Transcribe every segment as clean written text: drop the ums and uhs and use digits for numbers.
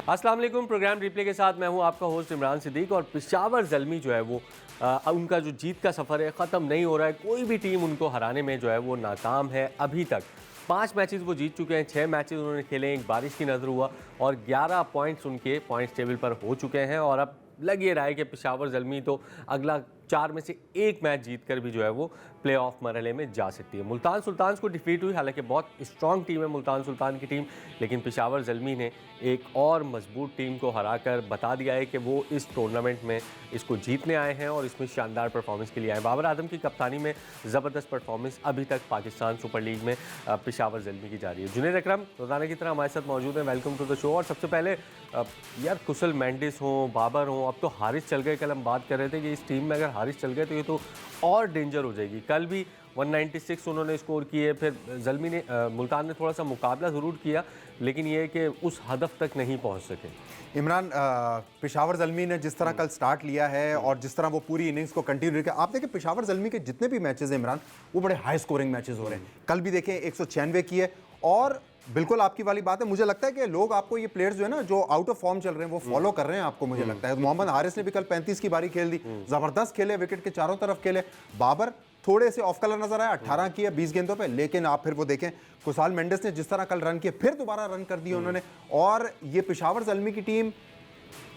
अस्सलाम वालेकुम। Programme replay के साथ मैं हूं आपका होस्ट इमरान सिद्दीक। और पेशावर ज़ल्मी जो है वो उनका जो जीत का सफ़र है ख़त्म नहीं हो रहा है। कोई भी टीम उनको हराने में जो है वो नाकाम है अभी तक। 5 मैचेस वो जीत चुके हैं, 6 मैचेस उन्होंने खेले, एक बारिश की नज़र हुआ और 11 पॉइंट्स उनके पॉइंट्स टेबल पर हो चुके हैं। और अब लग ये रहा है कि पेशावर ज़ल्मी तो अगला 4 में से 1 मैच जीत कर भी जो है वो प्ले ऑफ मरहले में जा सकती है। मुल्तान सुल्तान्स को डिफीट हुई, हालांकि बहुत स्ट्रॉन्ग टीम है मुल्तान सुल्तान की टीम, लेकिन पेशावर ज़ल्मी ने एक और मजबूत टीम को हराकर बता दिया है कि वो इस टूर्नामेंट में इसको जीतने आए हैं और इसमें शानदार परफॉर्मेंस के लिए आए। बाबर आजम की कप्तानी में ज़बरदस्त परफॉर्मेंस अभी तक पाकिस्तान सुपर लीग में पेशावर ज़ल्मी की जा रही है। जुनैद अकरम रोज़ाना की तरह हमारे साथ मौजूद हैं, वेलकम टू द शो। और सबसे पहले यार कुशल मेंडिस हों, बाबर हों, अब तो हारिस चल गए। कल हम बात कर रहे थे कि इस टीम में अगर हारिस चल गए तो ये तो और डेंजर हो जाएगी। कल भी 196 उन्होंने स्कोर किए, फिर ज़ल्मी ने मुल्तान ने थोड़ा सा मुकाबला ज़रूर किया, लेकिन ये कि उस हदफ तक नहीं पहुंच सके। इमरान, पेशावर ज़ल्मी ने जिस तरह कल स्टार्ट लिया है और जिस तरह वो पूरी इनिंग्स को कंटिन्यू किया, आप देखें पेशावर ज़ल्मी के जितने भी मैचेस हैं इमरान, वो बड़े हाई स्कोरिंग मैचेस हो रहे हैं। कल भी देखें 196 किए। और बिल्कुल आपकी वाली बात है, मुझे लगता है कि लोग आपको ये प्लेयर्स जो है ना जो आउट ऑफ फॉर्म चल रहे हैं वो फॉलो कर रहे हैं आपको, मुझे लगता है। मोहम्मद हारिस ने भी कल 35 की बारी खेल दी, जबरदस्त खेले, विकेट के चारों तरफ खेले। बाबर थोड़े से ऑफ कलर नजर आया, 18 किए 20 गेंदों पे, लेकिन आप फिर वो देखें कुशाल मेंडिस ने जिस तरह कल रन किए, फिर दोबारा रन कर दिए उन्होंने। और ये पेशावर ज़ल्मी की टीम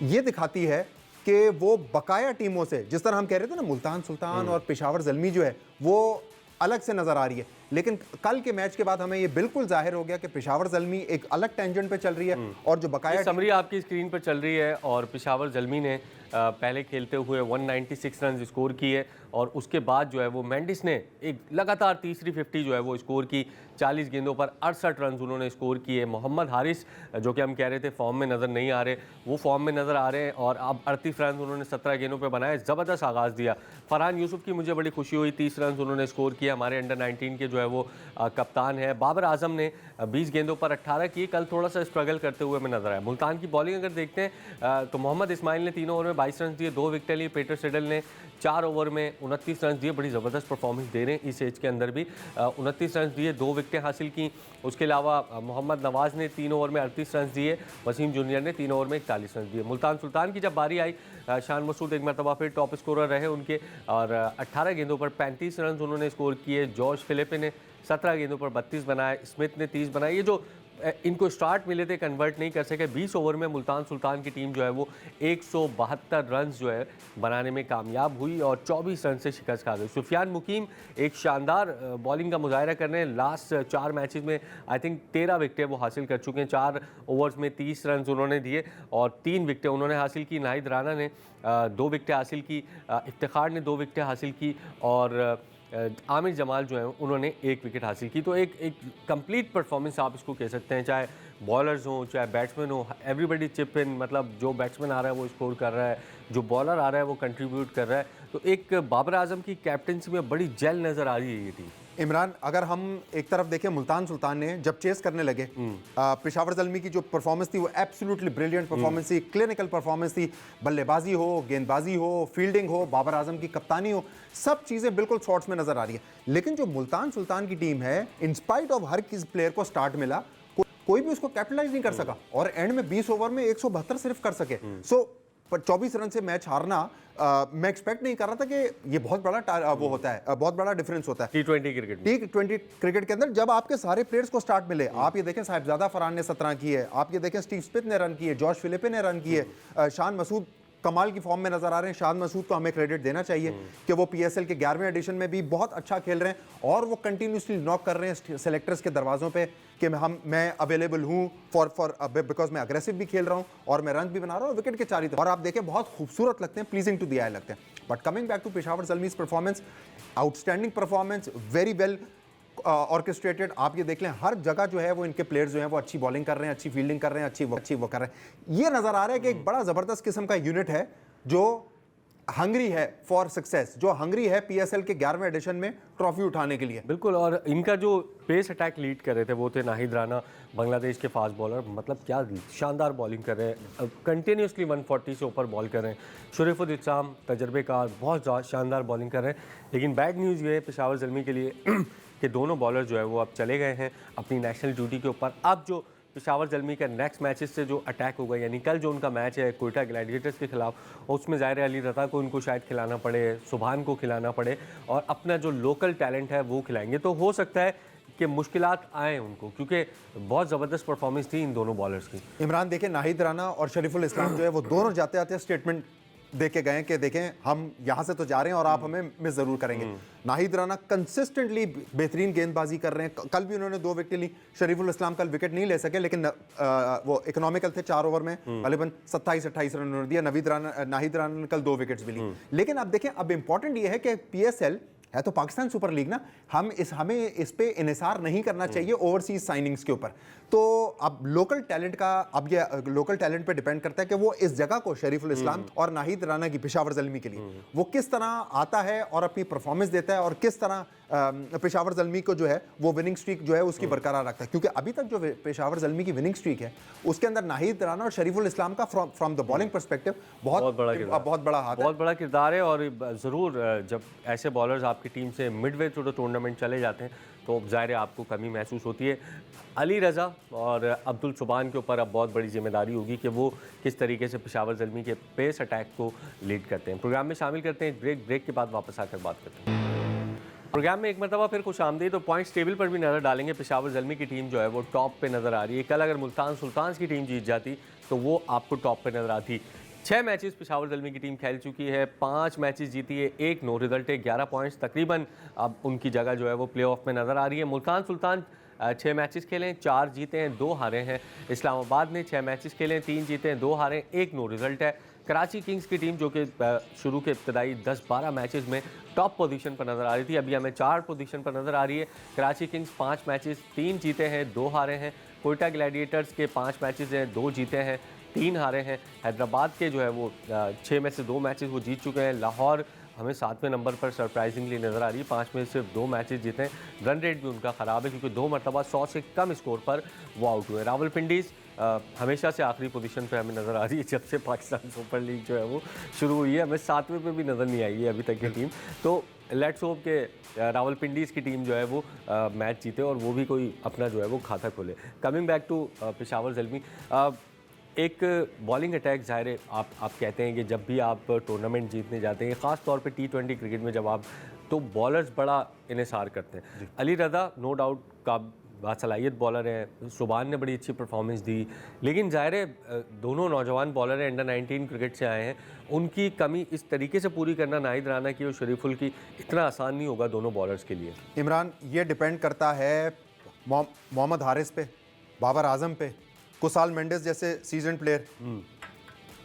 ये दिखाती है कि वो बकाया टीमों से, जिस तरह हम कह रहे थे ना मुल्तान सुल्तान और पेशावर ज़ल्मी जो है वो अलग से नजर आ रही है, लेकिन कल के मैच के बाद हमें ये बिल्कुल जाहिर हो गया कि पेशावर ज़ल्मी एक अलग टेंजेंट पे चल रही है। और जो बकाया समरी आपकी स्क्रीन पर चल रही है और पेशावर ज़ल्मी ने पहले खेलते हुए 196 रन स्कोर किए और उसके बाद जो है वो मेंडिस ने एक लगातार तीसरी 50 जो है वो स्कोर की। 40 गेंदों पर 68 रन उन्होंने स्कोर किए। मोहम्मद हारिस, जो कि हम कह रहे थे फॉर्म में नज़र नहीं आ रहे, वो फॉर्म में नज़र आ रहे हैं और अब 38 रन उन्होंने 17 गेंदों पर बनाए, ज़बरदस्त आगाज़ दिया। फरहान यूसुफ की मुझे बड़ी खुशी हुई, 30 रन उन्होंने स्कोर किया, हमारे अंडर 19 के जो है वो कप्तान है। बाबर आजम ने 20 गेंदों पर 18 किए, कल थोड़ा सा स्ट्रगल करते हुए हमें नजर आया। मुल्तान की बॉलिंग अगर देखते हैं तो मोहम्मद इस्माइल ने 3 ओवर में 22 रन दिए, 2 विकेटें ली। पीटर सिडल ने 4 ओवर में 29 रन दिए, बड़ी ज़बरदस्त परफॉर्मेंस दे रहे हैं इस एज के अंदर भी। 29 रन दिए, 2 विकेटें हासिल की। उसके अलावा मोहम्मद नवाज़ ने 3 ओवर में 38 रन दिए, वसीम जूनियर ने 3 ओवर में 41 रन दिए। मुल्तान सुल्तान की जब बारी आई, शान मसूद एक मरतबा फिर टॉप स्कोरर रहे उनके और 18 गेंदों पर 35 रन उन्होंने स्कोर किए। जॉर्ज फिलिपे ने 17 गेंदों पर 32 बनाए, स्मिथ ने 30 बनाए। ये जो इनको स्टार्ट मिले थे कन्वर्ट नहीं कर सके। 20 ओवर में मुल्तान सुल्तान की टीम जो है वो 172 रन जो है बनाने में कामयाब हुई और 24 रन से शिकस्त खा गई। सुफियान मुकीम एक शानदार बॉलिंग का मुजाहरा कर रहे हैं। लास्ट 4 मैचेस में आई थिंक 13 विकेटें वो हासिल कर चुके हैं। 4 ओवर्स में 30 रन उन्होंने दिए और 3 विकेटें उन्होंने हासिल की। नाहिद राना ने 2 विकेटें हासिल की, इफ्तिखार ने 2 विकेटें हासिल की और आमिर जमाल जो है उन्होंने 1 विकेट हासिल की। तो एक कंप्लीट परफॉर्मेंस आप इसको कह सकते हैं, चाहे बॉलर्स हों चाहे बैट्समैन हो, एवरीबडी चिप इन, मतलब जो बैट्समैन आ रहा है वो स्कोर कर रहा है, जो बॉलर आ रहा है वो कंट्रीब्यूट कर रहा है। तो एक बाबर आजम की कैप्टनसी में बड़ी जेल नज़र आ रही है ये टीम। इमरान, अगर हम एक तरफ देखें मुल्तान सुल्तान ने जब चेस करने लगे, पेशावर ज़ल्मी की जो परफॉर्मेंस थी वो एब्सोल्युटली ब्रिलियंट परफॉर्मेंस थी, क्लिनिकल परफॉर्मेंस थी। बल्लेबाजी हो, गेंदबाजी हो, फील्डिंग हो, बाबर आजम की कप्तानी हो, सब चीज़ें बिल्कुल शॉट्स में नजर आ रही है। लेकिन जो मुल्तान सुल्तान की टीम है, इंस्पाइट ऑफ हर किसी प्लेयर को स्टार्ट मिला, कोई भी उसको कैपिटलाइज नहीं कर सका और एंड में 20 ओवर में 172 सिर्फ कर सके। सो 24 रन से मैच हारना, मैं एक्सपेक्ट नहीं कर रहा था कि ये बहुत बड़ा वो होता है, बहुत बड़ा डिफरेंस होता है T20 क्रिकेट के अंदर। जब आपके सारे प्लेयर्स को स्टार्ट मिले, आप ये देखें साहिबजादा फरहान ने 17 किए, आप ये देखें स्टीव स्मिथ ने रन किए, जॉर्ज फिलिपे ने रन किए, शान मसूद कमाल की फॉर्म में नजर आ रहे हैं। शान मसूद को हमें क्रेडिट देना चाहिए कि वो PSL के 11वें एडिशन में भी बहुत अच्छा खेल रहे हैं और वो कंटिन्यूसली नॉक कर रहे हैं सेलेक्टर्स के दरवाजों पे कि मैं अवेलेबल हूँ फॉर बिकॉज मैं अग्रेसिव भी खेल रहा हूँ और मैं रन भी बना रहा हूँ विकेट के चारों तरफ। और आप देखें बहुत खूबसूरत लगते हैं, प्लीजिंग टू द आई लगते हैं। But coming back to Peshawar Zalmi's performance, outstanding performance, very well orchestrated. आप ये देख लें हर जगह जो है वो इनके प्लेयर्स जो हैं वो अच्छी बॉलिंग कर रहे हैं, अच्छी फील्डिंग कर रहे हैं, अच्छी वो कर रहे हैं। ये नजर आ रहा है कि एक बड़ा जबरदस्त किस्म का यूनिट है जो हंगरी है फॉर सक्सेस, जो हंगरी है PSL के 11वें एडिशन में ट्रॉफी उठाने के लिए। बिल्कुल। और इनका जो पेस अटैक लीड कर रहे थे वो थे नाहिद राना, बांग्लादेश के फास्ट बॉलर, मतलब क्या शानदार बॉलिंग कर रहे हैं, कंटिन्यूसली 140 से ऊपर बॉल कर रहे हैं। शुरीफुल इस्लाम तजर्बेकार, बहुत शानदार बॉलिंग कर रहे हैं। लेकिन बैड न्यूज़ ये है पेशावर ज़ल्मी के लिए कि दोनों बॉलर जो है वो अब चले गए हैं अपनी नेशनल ड्यूटी के ऊपर। अब जो पेशावर ज़ल्मी का नेक्स्ट मैचेस से जो अटैक होगा, यानी कल जो उनका मैच है कोयटा ग्लैडिएटर्स के खिलाफ, उसमें ज़ाहिर है अली रज़ा को उनको शायद खिलाना पड़े, सुभान को खिलाना पड़े और अपना जो लोकल टैलेंट है वो खिलाएंगे। तो हो सकता है कि मुश्किलात आए उनको, क्योंकि बहुत ज़बरदस्त परफॉर्मेंस थी इन दोनों बॉलर्स की। इमरान देखें, नाहिद राना और शरीफुल इस्लाम जो है वो दोनों जाते जाते स्टेटमेंट दे के गए कि देखें हम यहाँ से तो जा रहे हैं और आप हमें मिस ज़रूर करेंगे। नाहिद राना कंसिस्टेंटली बेहतरीन गेंदबाजी कर रहे हैं। कल भी उन्होंने 2 विकेट ली। शरीफुल इस्लाम कल विकेट नहीं ले सके, लेकिन वो इकोनॉमिकल थे, 4 ओवर में करीबन 27-28 रन उन्होंने दिया। नाहिद राना ने कल 2 विकेट्स भी ली। लेकिन अब देखें, अब इंपॉर्टेंट ये है कि PSL है तो पाकिस्तान सुपर लीग ना, हमें इस पे इन्हिसार नहीं करना चाहिए ओवरसीज साइनिंग्स के ऊपर। तो अब लोकल टैलेंट का, अब ये लोकल टैलेंट पे डिपेंड करता है कि वो इस जगह को शरीफुल इस्लाम और नाहिद राना की पेशावर ज़ल्मी के लिए वो किस तरह आता है और अपनी परफॉर्मेंस देता है और किस तरह पेशावर ज़ल्मी को जो है वो विनिंग स्ट्रीक जो है उसकी बरकरार रखता है। क्योंकि अभी तक जो पेशावर ज़ल्मी की विनिंग स्ट्रीक है उसके अंदर नाहिद राना और शरीफुल इस्लाम का फ्रॉम द बॉलिंग पर्सपेक्टिव बहुत बड़ा हाथ है, बहुत बड़ा किरदार है। और ज़रूर जब ऐसे बॉलर्स आपकी टीम से मिडवे थ्रू द टूर्नामेंट चले जाते हैं तो ज़ाहिर है आपको कमी महसूस होती है। अली रज़ा और अब्दुल सुबान के ऊपर अब बहुत बड़ी जिम्मेदारी होगी कि वो किस तरीके से पेशावर ज़ल्मी के पेस अटैक को लीड करते हैं। प्रोग्राम में शामिल करते हैं ब्रेक के बाद वापस आकर बात करते हैं। प्रोग्राम में एक मरतबा फिर खुश आमदीद। तो पॉइंट्स टेबल पर भी नज़र डालेंगे। पेशावर ज़ल्मी की टीम जो है वो टॉप पे नज़र आ रही है। कल अगर मुल्तान सुल्तान्स की टीम जीत जाती तो वो आपको टॉप पे नज़र आती। 6 मैचेस पेशावर ज़ल्मी की टीम खेल चुकी है, 5 मैचेस जीती है, 1 नो रिजल्ट है, 11 पॉइंट्स तकरीबन अब उनकी जगह जो है वो प्ले ऑफ में नज़र आ रही है। मुल्तान सुल्तान 6 मैचेस खेले, 4 जीते हैं, 2 हारे हैं। इस्लामाबाद ने 6 मैचेस खेले, 3 जीते हैं, 2 हारे, 1 नो रिजल्ट है। कराची किंग्स की टीम जो कि शुरू के इब्तदाई 10-12 मैचेस में टॉप पोजीशन पर नज़र आ रही थी, अभी हमें 4 पोजीशन पर नज़र आ रही है। कराची किंग्स 5 मैचेस, 3 जीते हैं, 2 हारे हैं। कोयटा ग्लैडिएटर्स के 5 मैचेस हैं, 2 जीते हैं, 3 हारे हैं। हैदराबाद के जो है वो 6 में से 2 मैचेस वो जीत चुके हैं। लाहौर हमें 7वें नंबर पर सरप्राइजिंगली नज़र आ रही है, 5 में सिर्फ 2 मैचेस जीते हैं। रन रेट भी उनका ख़राब है क्योंकि 2 मरतबा 100 से कम स्कोर पर वो आउट हुए। रावलपिंडीज़ हमेशा से आखिरी पोजीशन पे हमें नज़र आ रही है जब से पाकिस्तान सुपर लीग जो है वो शुरू हुई है। हमें 7वें पे भी नज़र नहीं आई है अभी तक की टीम। तो लेट्स होप के रावलपिंडीज़ की टीम जो है वो मैच जीते और वो भी कोई अपना जो है वो खाता खोले। Coming back to Peshawar Zalmi, एक बॉलिंग अटैक, ज़ाहिर है आप कहते हैं कि जब भी आप टूर्नामेंट जीतने जाते हैं, ख़ास तौर पे T20 क्रिकेट में जब आप, तो बॉलर्स बड़ा इन्हिसार करते हैं। अली रज़ा नो डाउट का बासलाहियत बॉलर है, सुभान ने बड़ी अच्छी परफॉर्मेंस दी, लेकिन ज़ाहिर है दोनों नौजवान बॉलर हैं, अंडर 19 क्रिकेट से आए हैं, उनकी कमी इस तरीके से पूरी करना नाहिद राना की और शरीफुल की इतना आसान नहीं होगा दोनों बॉलर्स के लिए। इमरान, ये डिपेंड करता है मोहम्मद हारिस पे, बाबर आजम पे, कुसाल मेंडिस जैसे season player,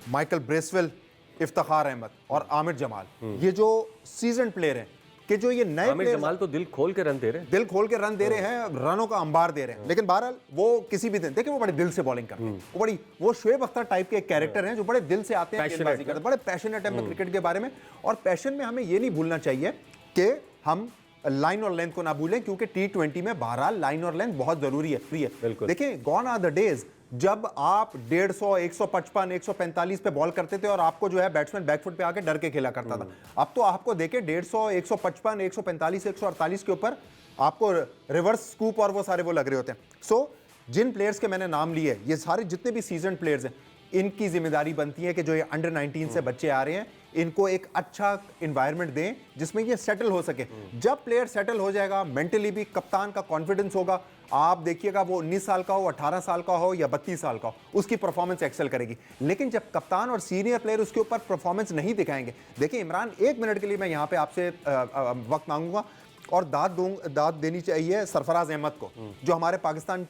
Michael Bracewell, Iftikhar Ahmed और आमिर जमाल, ये जो सीजन प्लेयर हैं कि जो ये नए आमिर जमाल तो दिल खोल के रन दे रहे हैं, रनों का अंबार दे रहे हैं। लेकिन बहरहाल वो किसी भी दिन देखिए वो बड़े दिल से बॉलिंग करते हैं, वो शुएब अख्तर टाइप के एक कैरेक्टर हैं जो बड़े दिल से आते हैं, गेंदबाजी करते हैं, बड़े पैशनेट हैं क्रिकेट के बारे में। और पैशन में हमें ये नहीं भूलना चाहिए कि हम लाइन और लेंथ को ना भूलें, क्योंकि T20 में बहरहाल लाइन और लेंथ बहुत जरूरी है। देखिए, गॉन आर द डेज जब आप 150, 155, 145 पे बॉल करते थे और आपको जो है बैट्समैन बैकफुट पे आके डर के खेला करता था। अब तो आपको देखे 150, 155, 145, 148 के ऊपर आपको रिवर्स स्कूप और वो सारे वो लग रहे होते हैं। सो जिन प्लेयर्स के मैंने नाम लिए, ये सारे जितने भी सीजन प्लेयर्स हैं, इनकी जिम्मेदारी बनती है कि जो ये अंडर 19 से बच्चे आ रहे हैं, इनको एक अच्छा इन्वायरमेंट दें जिसमें ये सेटल हो सके। जब प्लेयर सेटल हो जाएगा, मेंटली भी कप्तान का कॉन्फिडेंस होगा, आप देखिएगा वो 19 साल का हो, 18 साल का हो या 32 साल का हो, उसकी परफॉर्मेंस एक्सेल करेगी। लेकिन जब कप्तान और सीनियर प्लेयर उसके ऊपर परफॉर्मेंस नहीं दिखाएंगे, देखिए इमरान, 1 मिनट के लिए मैं यहाँ पे आपसे वक्त मांगूंगा और दाद देनी चाहिए सरफराज अहमद को, जो हमारे पाकिस्तान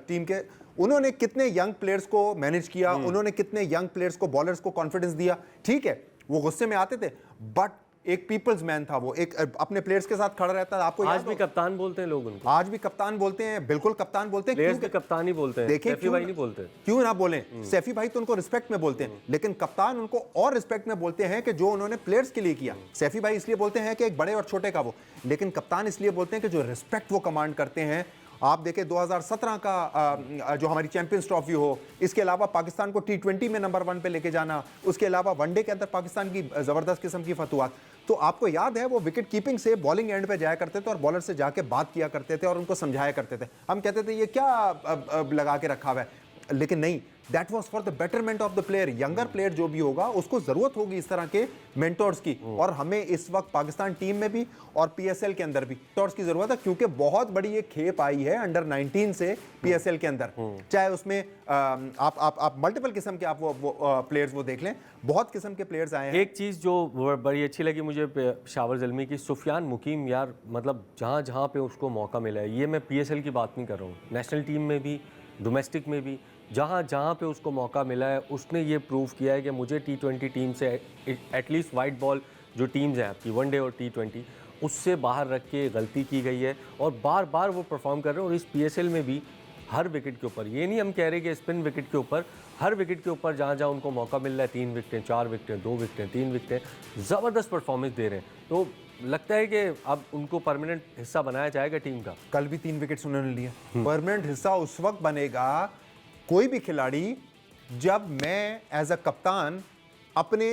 टीम के, उन्होंने कितने यंग प्लेयर्स को मैनेज किया, उन्होंने कितने यंग प्लेयर्स को, बॉलर्स को कॉन्फिडेंस दिया। ठीक है, वो गुस्से में आते थे, बट एक पीपल्स मैन था, वो एक अपने प्लेयर्स के साथ खड़ा रहता था। आपको आज भी कप्तान बोलते हैं लोग उनको, आज भी कप्तान बोलते हैं, बिल्कुल कप्तान बोलते हैं, प्लेयर्स भी कप्तान ही बोलते हैं। देखिए सैफी भाई नहीं बोलते, क्यों ना बोलें, सैफी भाई तो उनको रिस्पेक्ट में बोलते हैं, लेकिन कप्तान उनको और रिस्पेक्ट में बोलते हैं कि जो उन्होंने प्लेयर्स के लिए किया। सैफी भाई इसलिए बोलते हैं कि एक बड़े और छोटे का वो, लेकिन कप्तान इसलिए बोलते हैं कि जो रिस्पेक्ट वो कमांड करते हैं आप देखें 2017 का जो हमारी चैंपियंस ट्रॉफी हो, इसके अलावा पाकिस्तान को T20 में नंबर 1 पे लेके जाना, उसके अलावा वनडे के अंदर पाकिस्तान की ज़बरदस्त किस्म की फतुहात। तो आपको याद है वो विकेट कीपिंग से बॉलिंग एंड पे जाया करते थे और बॉलर से जाके बात किया करते थे और उनको समझाया करते थे। हम कहते थे ये क्या लगा के रखा हुआ है, लेकिन नहीं, that was for the betterment of the player. Younger player जो भी होगा उसको जरूरत होगी इस तरह के मेंटोर्स की, और हमें इस वक्त पाकिस्तान टीम में भी और पीएसएल के अंदर भी मेंटोर्स की जरूरत है, क्योंकि बहुत बड़ी एक खेप आई है अंडर 19 से पीएसएल के अंदर। चाहे उसमें आप मल्टीपल किस्म के आप वो प्लेयर्स वो देख लें, बहुत किस्म के प्लेयर्स आए हैं। एक चीज़ जो बड़ी अच्छी लगी मुझे पेशावर ज़ल्मी की, सुफियान मुकीम यार, मतलब जहाँ जहाँ पे उसको मौका मिला है, ये मैं पीएसएल की बात नहीं कर रहा हूँ, नेशनल टीम में भी, डोमेस्टिक में भी, जहाँ जहाँ पे उसको मौका मिला है उसने ये प्रूव किया है कि मुझे T20 टीम से एटलीस्ट वाइट बॉल जो टीम्स हैं आपकी वनडे और T20 उससे बाहर रख के गलती की गई है और बार बार वो परफॉर्म कर रहे हैं। और इस पीएसएल में भी हर विकेट के ऊपर, ये नहीं हम कह रहे कि स्पिन विकेट के ऊपर, हर विकेट के ऊपर जहाँ जहाँ उनको मौका मिल रहा है, 3 विकेटें, 4 विकेटें, 2 विकेटें, 3 विकेटें, ज़बरदस्त परफॉर्मेंस दे रहे हैं। तो लगता है कि अब उनको परमानेंट हिस्सा बनाया जाएगा टीम का। कल भी 3 विकेट्स उन्होंने लिए। परमानेंट हिस्सा उस वक्त बनेगा कोई भी खिलाड़ी जब मैं एज अ कप्तान अपने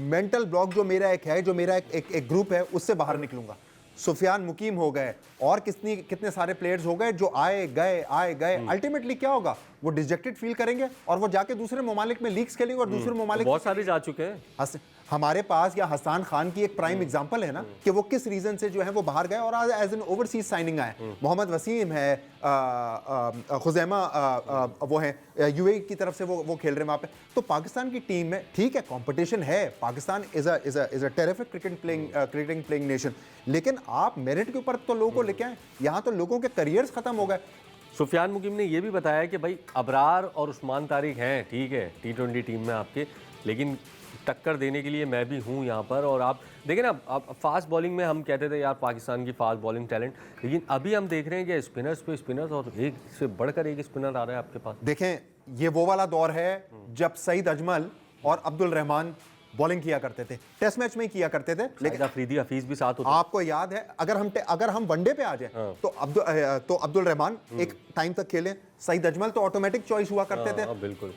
मेंटल ब्लॉक जो मेरा एक है, जो मेरा एक ग्रुप है, उससे बाहर निकलूंगा। सुफियान मुकीम हो गए और कितने सारे प्लेयर्स हो गए जो आए गए। अल्टीमेटली क्या होगा, वो डिजेक्टेड फील करेंगे और वो जाके दूसरे ममालिक में लीग्स खेलेंगे और दूसरे ममालिक बहुत सारे जा चुके हैं। हमारे पास या हसन खान की एक प्राइम एग्जांपल है ना कि वो किस रीजन से जो है वो बाहर गए और आज एज एन ओवरसीज साइनिंग आए। मोहम्मद वसीम है, खुजैमा वो है यूएई की तरफ से वो खेल रहे हैं वहाँ पे। तो पाकिस्तान की टीम में ठीक है कंपटीशन है, Pakistan is a terrific cricketing playing nation, लेकिन आप मेरिट के ऊपर तो लोगों को लेके आए, यहाँ तो लोगों के करियर्स खत्म हो गए। सुफियान मुकीम ने यह भी बताया कि भाई अबरार और उस्मान तारिक हैं, ठीक है T20 टीम में आपके, लेकिन टक्कर देने के लिए मैं भी हूँ यहाँ पर। और आप देखें ना, आप फास्ट बॉलिंग में हम कहते थे यार पाकिस्तान की फास्ट बॉलिंग टैलेंट, लेकिन अभी हम देख रहे हैं कि स्पिनर्स पे स्पिनर्स और एक से बढ़कर एक स्पिनर आ रहा है आपके पास। देखें ये वो वाला दौर है जब सईद अजमल और अब्दुल रहमान बॉलिंग किया करते थे, टेस्ट मैच में ही किया करते थे, लेकिन अफरीदी हफीज भी साथ होते। आपको याद है अगर हम वनडे पे आ जाए तो अब्दुल रहमान एक टाइम तक खेले, सईद अजमल तो ऑटोमेटिक चॉइस हुआ करते थे।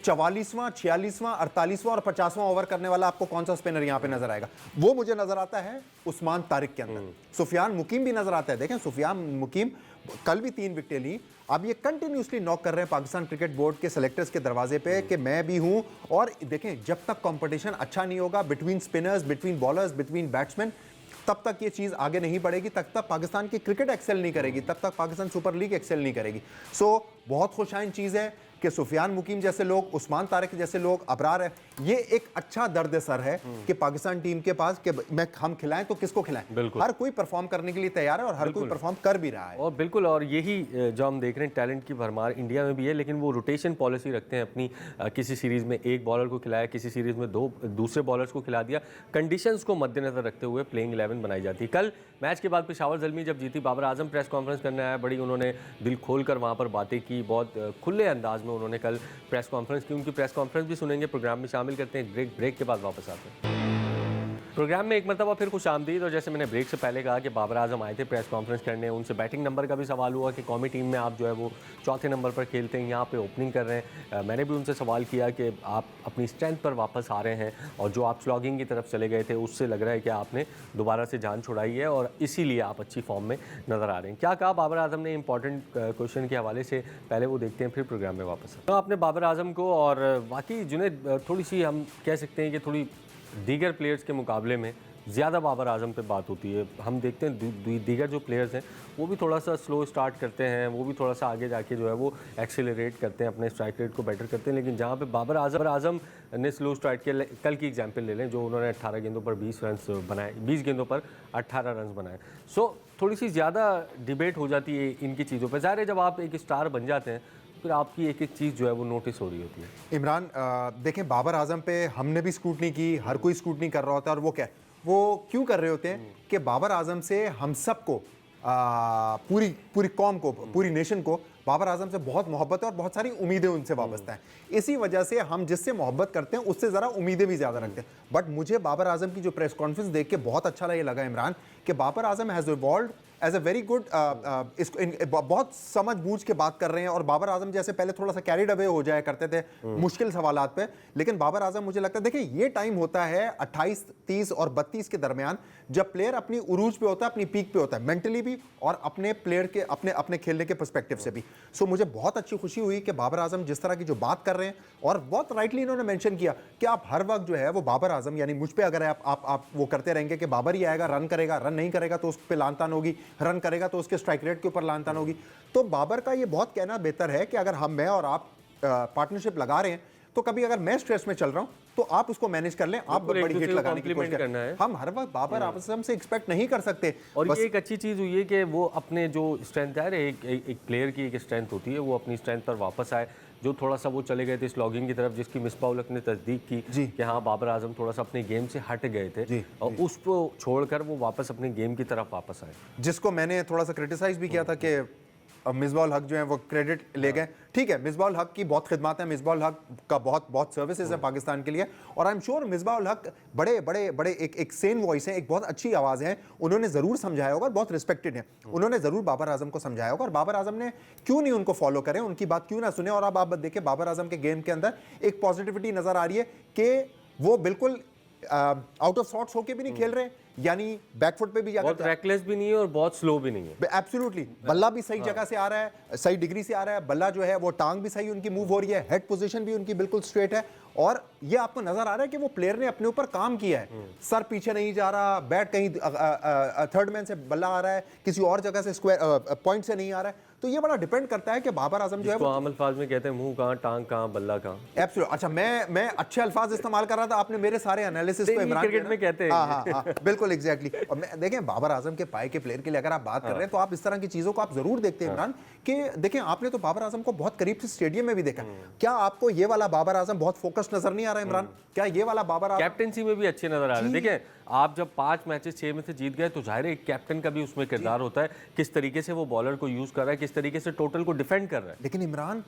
44वां, 46वां, 48वां और 50वां ओवर करने वाला आपको कौन सा स्पिनर यहाँ पे नजर आएगा? वो मुझे नजर आता है उस्मान तारिक के अंदर। सुफियान मुकीम भी नजर आता है। देखें सुफियान मुकीम कल भी 3 विकेटें ली, अब ये कंटिन्यूसली नॉक कर रहे हैं पाकिस्तान क्रिकेट बोर्ड के सेलेक्टर्स के दरवाजे पे कि मैं भी हूं। और देखें जब तक कंपटीशन अच्छा नहीं होगा between spinners, between bowlers, between batsman, तब तक ये चीज़ आगे नहीं बढ़ेगी, तब तक पाकिस्तान की क्रिकेट एक्सेल नहीं करेगी, तब तक पाकिस्तान सुपर लीग एक्सेल नहीं करेगी। सो बहुत खुशाइन चीज़ है कि सुफियान मुकीम जैसे लोग, उस्मान तारिक जैसे लोग, अबरार है, ये एक अच्छा दर्द सर है कि पाकिस्तान टीम के पास कि हम खिलाएं तो किसको खिलाएं। हर कोई परफॉर्म करने के लिए तैयार है और हर कोई परफॉर्म कर भी रहा है। और बिल्कुल, और यही जो हम देख रहे हैं टैलेंट की भरमार इंडिया में भी है, लेकिन वो रोटेशन पॉलिसी रखते हैं अपनी। किसी सीरीज़ में एक बॉलर को खिलाया, किसी सीरीज़ में 2 दूसरे बॉलर्स को खिला दिया। कंडीशंस को मद्देनजर रखते हुए प्लेइंग 11 बनाई जाती है। कल मैच के बाद पेशावर ज़ल्मी जब जीती, बाबर आजम प्रेस कॉन्फ्रेंस करने आया, बड़ी उन्होंने दिल खोल कर वहाँ पर बातें की, बहुत खुले अंदाज में उन्होंने कल प्रेस कॉन्फ्रेंस की। उनकी प्रेस कॉन्फ्रेंस भी सुनेंगे, प्रोग्राम में शामिल करते हैं। ब्रेक के बाद वापस आते हैं। प्रोग्राम में एक मरतबा फिर खुशामदीद। और जैसे मैंने ब्रेक से पहले कहा कि बाबर आजम आए थे प्रेस कॉन्फ्रेंस करने, उनसे बैटिंग नंबर का भी सवाल हुआ कि कौमी टीम में आप जो है वो 4थे नंबर पर खेलते हैं, यहाँ पे ओपनिंग कर रहे हैं। मैंने भी उनसे सवाल किया कि आप अपनी स्ट्रेंथ पर वापस आ रहे हैं और जो आप स्लॉगिंग की तरफ चले गए थे उससे लग रहा है कि आपने दोबारा से जान छुड़ाई है और इसीलिए आप अच्छी फॉर्म में नज़र आ रहे हैं। क्या कहा बाबर आजम ने इंपॉर्टेंट क्वेश्चन के हवाले से, पहले वो देखते हैं फिर प्रोग्राम में वापस। तो आपने बाबर आजम को, और वाकई जुनैद थोड़ी सी हम कह सकते हैं कि थोड़ी दीगर प्लेयर्स के मुकाबले में ज़्यादा बाबर आजम पे बात होती है। हम देखते हैं दीगर जो प्लेयर्स हैं वो भी थोड़ा सा स्लो स्टार्ट करते हैं, वो भी थोड़ा सा आगे जाके जो है वो एक्सेलरेट करते हैं, अपने स्ट्राइक रेट को बेटर करते हैं। लेकिन जहाँ पे बाबर आजम ने स्लो स्टार्ट किया, कल की एग्जांपल ले लें, जो उन्होंने 18 गेंदों पर 20 रन बनाए, 20 गेंदों पर 18 रन बनाए। सो थोड़ी सी ज़्यादा डिबेट हो जाती है इनकी चीज़ों पर। ज़ाहिर है जब आप एक स्टार बन जाते हैं फिर आपकी एक एक चीज़ जो है वो नोटिस हो रही होती है। इमरान देखें बाबर आजम पे हमने भी स्क्रूटनी की, हर कोई स्क्रूटनी कर रहा होता है, और वो क्यों कर रहे होते हैं कि बाबर आजम से हम सबको, पूरी कौम को, पूरी नेशन को बाबर आजम से बहुत मोहब्बत है और बहुत सारी उम्मीदें उनसे वाबस्ता हैं। इसी वजह से हम जिससे मोहब्बत करते हैं उससे ज़रा उम्मीदें भी ज़्यादा रखते हैं। बट मुझे बाबर आजम की जो प्रेस कॉन्फ्रेंस देख के बहुत अच्छा लगा इमरान कि Babar Azam has evolved as a very good इसको बहुत समझ बूझ के बात कर रहे हैं। और बाबर आजम जैसे पहले थोड़ा सा कैरिड अवे हो जाया करते थे मुश्किल सवालात पे, लेकिन बाबर आजम मुझे लगता है देखिए ये टाइम होता है 28, 30 और 32 के दरमियान जब प्लेयर अपनी उरूज पे होता है, अपनी पीक पे होता है, मेंटली भी और अपने प्लेयर के अपने अपने खेलने के पर्सपेक्टिव से भी। सो मुझे बहुत अच्छी खुशी हुई कि बाबर आजम जिस तरह की जो बात कर रहे हैं, और बहुत राइटली इन्होंने मेंशन किया कि आप हर वक्त जो है वो बाबर आजम यानी मुझ पे अगर आप वो करते रहेंगे कि बाबर ही आएगा, रन करेगा, रन नहीं करेगा तो उस पर लानतान होगी, रन करेगा तो उसके स्ट्राइक रेट के ऊपर लानतान होगी। तो बाबर का ये बहुत कहना बेहतर है कि अगर मैं और आप पार्टनरशिप लगा रहे हैं तो कभी अगर मैं स्ट्रेस में चल रहा हूं तो आप उसको मैनेज कर लें, आप बड़ी हिट लगाने की कोशिश करना है। हम हर वक्त बाबर आजम से एक्सपेक्ट नहीं कर सकते। और ये एक अच्छी चीज़ हुई है कि वो अपने जो स्ट्रेंथ है, एक प्लेयर की एक स्ट्रेंथ होती है, वो अपनी स्ट्रेंथ पर वापस आए। जो थोड़ा सा वो चले गए थे स्लॉगिंग की तरफ, जिसकी मिसबा उल हक ने तस्दीक की कि हाँ बाबर आजम थोड़ा सा अपने गेम से हट गए थे, और उसको छोड़कर वो वापस अपने गेम की तरफ वापस आए। जिसको मैंने थोड़ा सा क्रिटिसाइज भी किया था कि मिसबाउल हक जो है वो क्रेडिट ले गए। ठीक है, मिसबाउल हक की बहुत खिदमत है, मिसबाउल हक का बहुत सर्विसेज है पाकिस्तान के लिए, और आई एम श्योर मिसबाउल हक बड़े एक सेन वॉइस है, एक बहुत अच्छी आवाज़ है। उन्होंने ज़रूर समझाया होगा, बहुत रिस्पेक्टेड है, उन्होंने ज़रूर बाबर आजम को समझाया होगा, और बाबर आजम ने क्यों नहीं उनको फॉलो करें, उनकी बात क्यों ना सुने। और अब आप देखिए बाबर आजम के गेम के अंदर एक पॉजिटिविटी नज़र आ रही है कि वो बिल्कुल आउट ऑफ सॉर्ट्स होके भी नहीं खेल रहे, यानी बैकफुट पे भी जाकर बहुत रेकलेस भी नहीं है और बहुत स्लो भी नहीं है। एब्सोल्युटली, बल्ला भी सही जगह से आ रहा है, सही डिग्री से आ रहा है, बल्ला जो है वो टांग भी सही उनकी मूव हो रही है, हेड पोजीशन भी उनकी बिल्कुल स्ट्रेट है, और ये आपको नजर आ रहा है कि वो प्लेयर ने अपने ऊपर काम किया है। सर पीछे नहीं जा रहा, बैट कहीं थर्ड मैन से बल्ला आ रहा है, किसी और जगह से स्क्वायर पॉइंट से नहीं आ रहा है। तो ये बड़ा डिपेंड करता है कि बाबर आजम जो है वो आम अल्फाज में कहते हैं मुंह कहाँ, टांग कहाँ, बल्ला कहाँ। एब्सोल्युटली। अच्छा, मैं अच्छे अल्फाज इस्तेमाल कर रहा था, आपने मेरे सारे एनालिसिस को इमरान क्रिकेट में कहते हैं। हाँ, बिल्कुल एग्जैक्टली। और मैं देखें बाबर आजम के पाए के प्लेयर के लिए अगर आप बात कर रहे हैं तो आप इस तरह की चीजों को आप जरूर देखते हैं इमरान, कि देखें आपने तो बाबर आजम को बहुत करीब से स्टेडियम में भी देखा। क्या आपको ये वाला बाबर आजम बहुत फोकस्ड नजर नहीं आ रहा इमरान? क्या ये वाला बाबर आजम कैप्टनसी में भी अच्छे नजर आ रहे हैं? देखिए आप जब 5 मैचेस 6 में से जीत गए तो जाहिर है एक कैप्टन का भी उसमें किरदार होता है, किस तरीके से वो बॉलर को यूज कर रहा है, किस तरीके से टोटल को डिफेंड कर रहा है। लेकिन इमरान,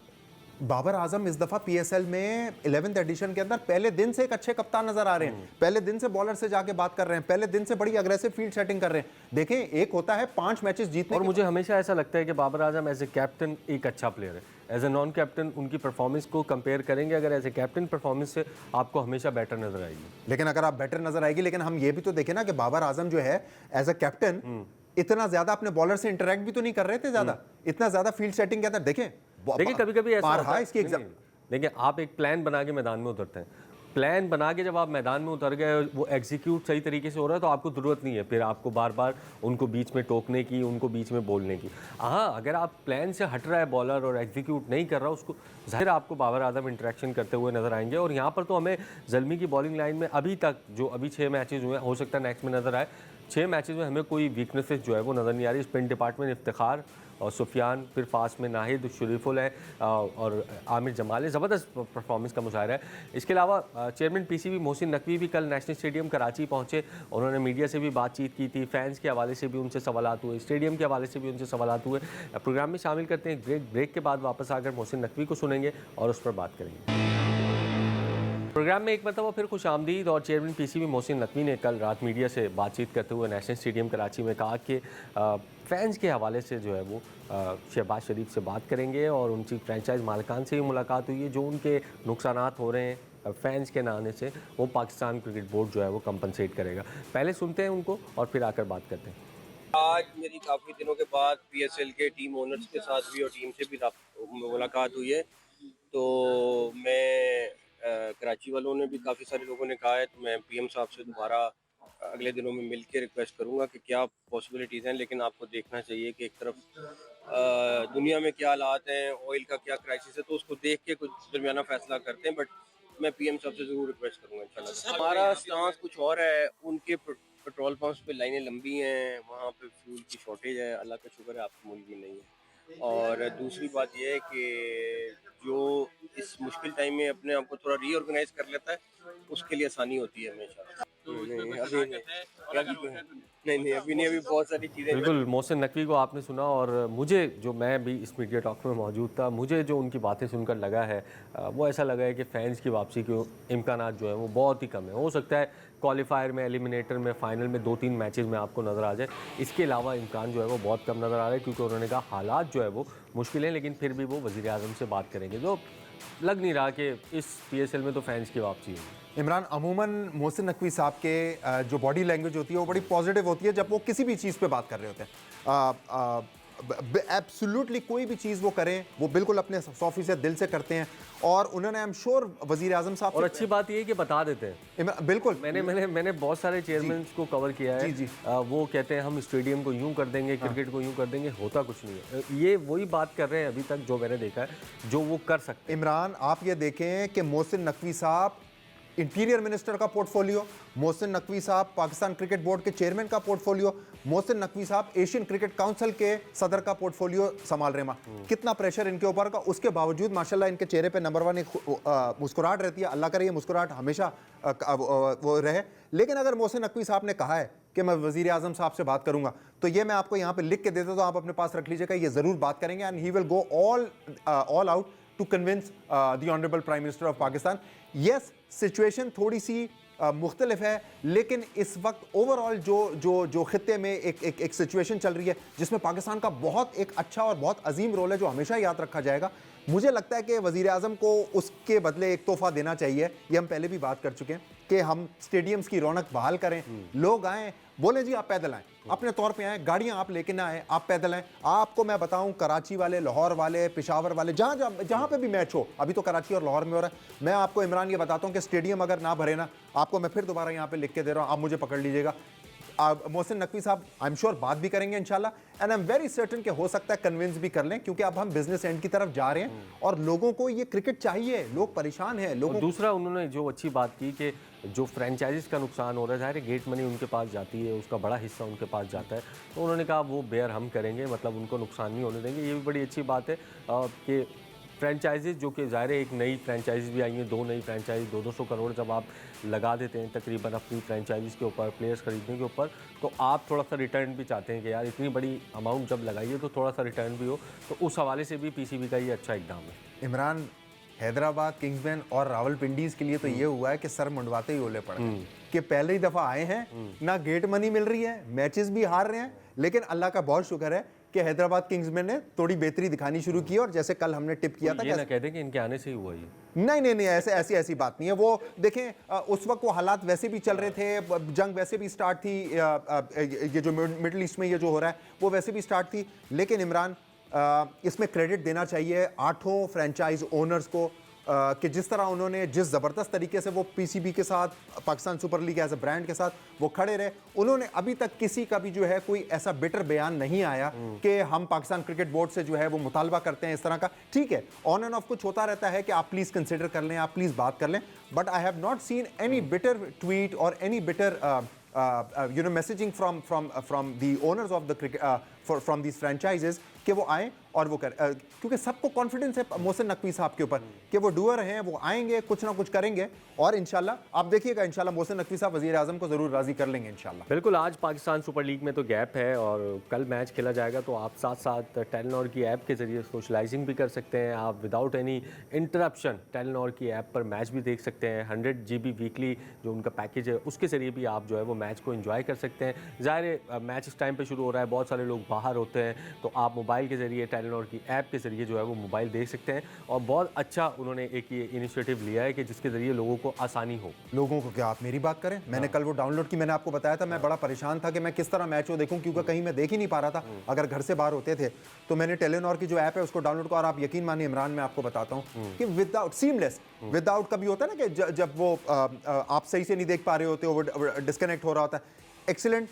बाबर आजम इस दफा पीएसएल में 11th एडिशन के अंदर पहले दिन से एक अच्छे कप्तान नजर आ रहे हैं, पहले दिन से बॉलर से जाके बात कर रहे हैं, पहले दिन से बड़ी अग्रेसिव फील्ड सेटिंग कर रहे हैं। देखें एक होता है 5 मैचेस जीतने, और मुझे हमेशा ऐसा लगता है कि बाबर आजम एज ए कैप्टन एक अच्छा प्लेयर है। एज ए नॉन कैप्टन उनकी परफॉर्मेंस को कंपेयर करेंगे, अगर एज ए कैप्टन परफॉर्मेंस से आपको हमेशा बेटर नजर आएगी। लेकिन अगर आप बेटर नजर आएगी, लेकिन हम ये भी तो देखें ना कि बाबर आजम जो है एज ए कैप्टन इतना ज्यादा अपने बॉलर से इंटरेक्ट भी तो नहीं कर रहे थे, ज्यादा इतना ज्यादा फील्ड सेटिंग के अंदर देखें कभी कभी ऐसा होता है इसकी एग्जाम। देखिए आप एक प्लान बना के मैदान में उतरते हैं, प्लान बना के जब आप मैदान में उतर गए, वो एग्जीक्यूट सही तरीके से हो रहा है तो आपको ज़रूरत नहीं है फिर आपको बार बार उनको बीच में टोकने की, उनको बीच में बोलने की। हाँ, अगर आप प्लान से हट रहा है बॉलर और एग्जीक्यूट नहीं कर रहा उसको, ज़ाहिर आपको बाबर आजम इंटरेक्शन करते हुए नजर आएंगे। और यहाँ पर तो हमें ज़ल्मी की बॉलिंग लाइन में अभी तक जो अभी 6 मैचेज हुए, हो सकता है नेक्स्ट में नजर आए, 6 मैचेज में हमें कोई वीकनेसेस जो है वो नज़र नहीं आ रही। स्पिन डिपार्टमेंट इफ्तिखार और सुफियान, फिर फास्ट में नाहिद, शरीफुल है और आमिर जमाल है, ज़बरदस्त परफॉर्मेंस का मुजाहरा है। इसके अलावा चेयरमैन पीसीबी मोहसिन नकवी भी कल नेशनल स्टेडियम कराची पहुंचे, उन्होंने मीडिया से भी बातचीत की थी, फैंस के हवाले से भी उनसे सवालात हुए, स्टेडियम के हवाले से भी उनसे सवालात हुए। प्रोग्राम में शामिल करते हैं ब्रेक के बाद वापस आकर मोहसिन नकवी को सुनेंगे और उस पर बात करेंगे। प्रोग्राम में एक मरतबा फिर खुश आमदीद। और चेयरमैन पीसीबी मोहसिन नकवी ने कल रात मीडिया से बातचीत करते हुए नेशनल स्टेडियम कराची में कहा कि फैंस के हवाले से जो है वो शहबाज शरीफ से बात करेंगे और उनकी फ्रेंचाइज मालिकान से भी मुलाकात हुई है, जो उनके नुकसानात हो रहे हैं फैंस के ना आने से वो पाकिस्तान क्रिकेट बोर्ड जो है वो कंपनसेट करेगा। पहले सुनते हैं उनको और फिर आकर बात करते हैं। आज मेरी काफ़ी दिनों के बाद पीएसएल के टीम ओनर्स के साथ भी और टीम से भी मुलाकात हुई है, तो मैं कराची वालों ने भी काफ़ी सारे लोगों ने कहा है, तो मैं पीएम साहब से दोबारा अगले दिनों में मिल के रिक्वेस्ट करूँगा कि क्या पॉसिबिलिटीज़ हैं। लेकिन आपको देखना चाहिए कि एक तरफ दुनिया में क्या हालात हैं, ऑयल का क्या क्राइसिस है, तो उसको देख के कुछ दरमियाना फैसला करते हैं। बट मैं पीएम साहब से ज़रूर रिक्वेस्ट करूँगा इंशाल्लाह। हमारा स्टांस कुछ और है, उनके पेट्रोल पंप्स पे लाइनें लंबी हैं, वहाँ पे फ्यूल की शॉर्टेज है, अल्लाह का शुक्र है आपके मुल्क में नहीं है। और दूसरी बात यह है कि जो इस मुश्किल टाइम में अपने आप को थोड़ा रीऑर्गेनाइज कर लेता है, उसके लिए आसानी होती है हमेशा। नहीं, अभी बहुत सारी चीज़ें। बिल्कुल, मोहसिन नकवी को आपने सुना, और मुझे जो, मैं भी इस मीडिया टॉक में मौजूद था, मुझे जो उनकी बातें सुनकर लगा है वो ऐसा लगा है कि फ़ैन्स की वापसी के इम्कानात जो है वो बहुत ही कम है। हो सकता है क्वालिफायर में, एलिमिनेटर में, फाइनल में 2-3 मैचेस में आपको नज़र आ जाए। इसके अलावा इम्कान जो है वो बहुत कम नज़र आ रहा है, क्योंकि उन्होंने कहा हालात जो है वो मुश्किल हैं, लेकिन फिर भी वो वज़ीर आज़म से बात करेंगे। तो लग नहीं रहा कि इस PSL में तो फैंस की वापसी होगी। इमरान, अमूमन मोहसिन नकवी साहब के जो बॉडी लैंग्वेज होती है वो बड़ी पॉजिटिव होती है जब वो किसी भी चीज़ पे बात कर रहे होते हैं। एब्सोल्युटली कोई भी चीज़ वो करें वो बिल्कुल अपने 100% दिल से करते हैं, और उन्होंने आई एम श्योर वज़ीर आज़म साहब और अच्छी बात ये है कि बता देते हैं। बिल्कुल मैंने बहुत सारे चेयरमैन को कवर किया है। जी। वो कहते हैं हम स्टेडियम को यूं कर देंगे, क्रिकेट को यूं कर देंगे, होता कुछ नहीं है। ये वही बात कर रहे हैं अभी तक जो मैंने देखा है, जो वो कर सकते हैं। इमरान, आप ये देखें कि मोहसिन नकवी साहब इंटीरियर मिनिस्टर का पोर्टफोलियो, मोहसिन नकवी साहब पाकिस्तान क्रिकेट बोर्ड के चेयरमैन का पोर्टफोलियो, मोहसिन नकवी साहब एशियन क्रिकेट काउंसिल के सदर का पोर्टफोलियो संभाल रहे हैं। कितना प्रेशर इनके ऊपर का, उसके बावजूद माशाल्लाह इनके चेहरे पे नंबर 1 एक मुस्कुराहट रहती है। अल्लाह करे ये मुस्कुराहट हमेशा वो रहे। लेकिन अगर मोहसिन नकवी साहब ने कहा है कि मैं वज़ीर आज़म साहब से बात करूंगा, तो ये मैं आपको यहाँ पे लिख के देता, तो आप अपने पास रख लीजिएगा, ये ज़रूर बात करेंगे, and he will go all out to convince the honourable prime minister of Pakistan. Yes, situation थोड़ी सी मुख्तलिफ है, लेकिन इस वक्त ओवरऑल जो खित्ते में एक सिचुएशन चल रही है जिसमें पाकिस्तान का बहुत एक अच्छा और बहुत अजीम रोल है जो हमेशा याद रखा जाएगा। मुझे लगता है कि वज़ीर आज़म को उसके बदले एक तोहफा देना चाहिए। ये हम पहले भी बात कर चुके हैं कि हम स्टेडियम्स की रौनक बहाल करें, लोग आएँ, बोले जी आप पैदल आएँ, अपने तौर पे आएँ, गाड़ियाँ आप लेके ना आएँ, आप पैदल आएँ। आपको मैं बताऊं, कराची वाले, लाहौर वाले, पेशावर वाले, जहाँ पे भी मैच हो, अभी तो कराची और लाहौर में हो रहा है, मैं आपको इमरान ये बताता हूँ कि स्टेडियम अगर ना भरे ना, आपको मैं फिर दोबारा यहाँ पे लिख के दे रहा हूँ, आप मुझे पकड़ लीजिएगा, मोहसिन नकवी साहब आई एम श्योर बात भी करेंगे इंशाल्लाह, and I am very certain कि हो सकता है कन्विंस भी कर लें, क्योंकि अब हम बिजनेस एंड की तरफ जा रहे हैं और लोगों को ये क्रिकेट चाहिए, लोग परेशान हैं। लोगों दूसरा उन्होंने जो अच्छी बात की कि जो फ्रेंचाइजीज का नुकसान हो रहा है, ज़ाहिर गेट मनी उनके पास जाती है, उसका बड़ा हिस्सा उनके पास जाता है, तो उन्होंने कहा वो बेयर हम करेंगे, मतलब उनको नुकसान नहीं होने देंगे। ये भी बड़ी अच्छी बात है कि फ्रेंचाइजीज जो कि ज़ाहिर एक नई फ्रेंचाइजीज भी आई हैं, 2 नई फ्रेंचाइज, 200 करोड़ जब आप लगा देते हैं तकरीबन अपनी फ्रेंचाइजीज के ऊपर, प्लेयर्स खरीदने के ऊपर, तो आप थोड़ा सा रिटर्न भी चाहते हैं कि यार इतनी बड़ी अमाउंट जब लगाइए तो थोड़ा सा रिटर्न भी हो, तो उस हवाले से भी PCB का ये अच्छा इकदाम है। इमरान, हैदराबाद किंग्समैन और रावलपिंडीज के लिए तो ये हुआ है कि सर मुंडवाते ही ओले पड़ गए कि पहले ही दफ़ा आए हैं, ना गेट मनी मिल रही है, मैचेस भी हार रहे हैं, लेकिन अल्लाह का बहुत शुक्र है कि हैदराबाद किंग्समैन ने थोड़ी बेहतरी दिखानी शुरू की, और जैसे कल हमने टिप किया था, ये ना कह दें कि इनके आने से ही हुआ ये। नहीं, ऐसी बात नहीं है। वो देखें, उस वक्त वो हालात वैसे भी चल रहे थे, जंग वैसे भी स्टार्ट थी, ये जो मिडिल ईस्ट में ये जो हो रहा है वो वैसे भी स्टार्ट थी, लेकिन इमरान इसमें क्रेडिट देना चाहिए 8 फ्रेंचाइज ओनर्स को कि जिस तरह उन्होंने, जिस ज़बरदस्त तरीके से वो PCB के साथ, Pakistan super league as a brand के साथ वो खड़े रहे। उन्होंने अभी तक किसी का भी जो है कोई ऐसा बेटर बयान नहीं आया कि हम पाकिस्तान क्रिकेट बोर्ड से जो है वो मुतालबा करते हैं इस तरह का। ठीक है, ऑन एंड ऑफ कुछ होता रहता है कि आप प्लीज़ कंसिडर कर लें, आप प्लीज़ बात कर लें, but I have not seen any bitter tweet or any bitter messaging from the owners of the cricket from these franchises कि वो आएँ और वो करें, क्योंकि सबको कॉन्फिडेंस है मोहसिन नकवी साहब के ऊपर कि वो डूअर हैं, वो आएंगे, कुछ ना कुछ करेंगे, और इंशाल्लाह आप देखिएगा, इंशाल्लाह मोहसिन नकवी साहब वज़ीर आज़म को ज़रूर राज़ी कर लेंगे इंशाल्लाह। बिल्कुल, आज पाकिस्तान सुपर लीग में तो गैप है और कल मैच खेला जाएगा, तो आप साथ साथ टेलीनॉर की ऐप के ज़रिए सोशलाइजिंग भी कर सकते हैं। आप विदाउट एनी इंटरप्शन टेलीनॉर की ऐप पर मैच भी देख सकते हैं। 100 GB वीकली जो उनका पैकेज है उसके ज़रिए भी आप जो है वो मैच को एंजॉय कर सकते हैं। ज़ाहिर मैच इस टाइम पर शुरू हो रहा है, बहुत सारे लोग बाहर होते हैं, तो आप मोबाइल के ज़रिए टेलीनॉर की ऐप के ज़रिए जो है वो मोबाइल देख सकते हैं। और बहुत अच्छा उन्होंने एक ये इनिशिएटिव लिया है कि जिसके ज़रिए लोगों को आसानी हो। लोगों को क्या, आप मेरी बात करें, मैंने कल वो डाउनलोड की, मैंने आपको बताया था, मैं बड़ा परेशान था कि मैं किस तरह मैच वो देखूं, क्योंकि कहीं मैं देख ही नहीं पा रहा था अगर घर से बाहर होते थे। तो मैंने टेलीनॉर की जो ऐप है उसको डाउनलोड किया, और आप यकीन मानिए इमरान, मैं आपको बताता हूँ कि विदाउट सीमलेस, विदाउट कभी होता है ना कि जब वो आप सही से नहीं देख पा रहे होते हो, वो डिस्कनेक्ट हो रहा होता है, एक्सीलेंट।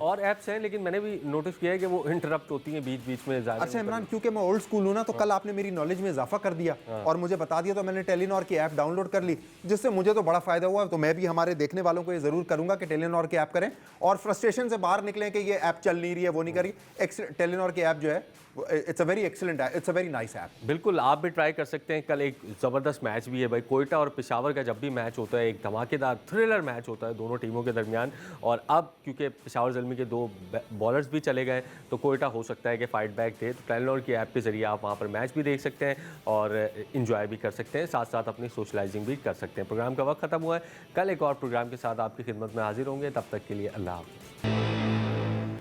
और ऐप्स हैं, लेकिन मैंने भी नोटिस किया है कि वो इंटरप्ट होती हैं बीच बीच में। अच्छा इमरान, क्योंकि मैं ओल्ड स्कूल हूँ ना, तो कल आपने मेरी नॉलेज में इजाफा कर दिया और मुझे बता दिया, तो मैंने टेलीनॉर की ऐप डाउनलोड कर ली, जिससे मुझे तो बड़ा फायदा हुआ। तो मैं भी हमारे देखने वालों को ये जरूर करूंगा कि टेलीनॉर की ऐप करें और फ्रस्ट्रेशन से बाहर निकलें कि ये ऐप चल नहीं रही है, वो नहीं कर रही। टेलीनॉर की ऐप जो है, it's a very excellent, it's a very nice app. बिल्कुल, आप भी ट्राई कर सकते हैं। कल एक ज़बरदस्त मैच भी है भाई, कोयटा और पेशावर का जब भी मैच होता है एक धमाकेदार थ्रिलर मैच होता है दोनों टीमों के दरमियान, और और अब क्योंकि पेशावर ज़ल्मी के 2 बॉलर्स भी चले गए तो कोयटा हो सकता है कि फाइट बैक दे। तो टेलीनॉर की ऐप के ज़रिए आप वहाँ पर मैच भी देख सकते हैं और इंजॉय भी कर सकते हैं, साथ साथ अपनी सोशलाइजिंग भी कर सकते हैं। प्रोग्राम का वक्त ख़त्म हुआ है, कल एक और प्रोग्राम के साथ आपकी खिदमत में हाजिर होंगे, तब तक के लिए अल्लाह हाफ़िज़।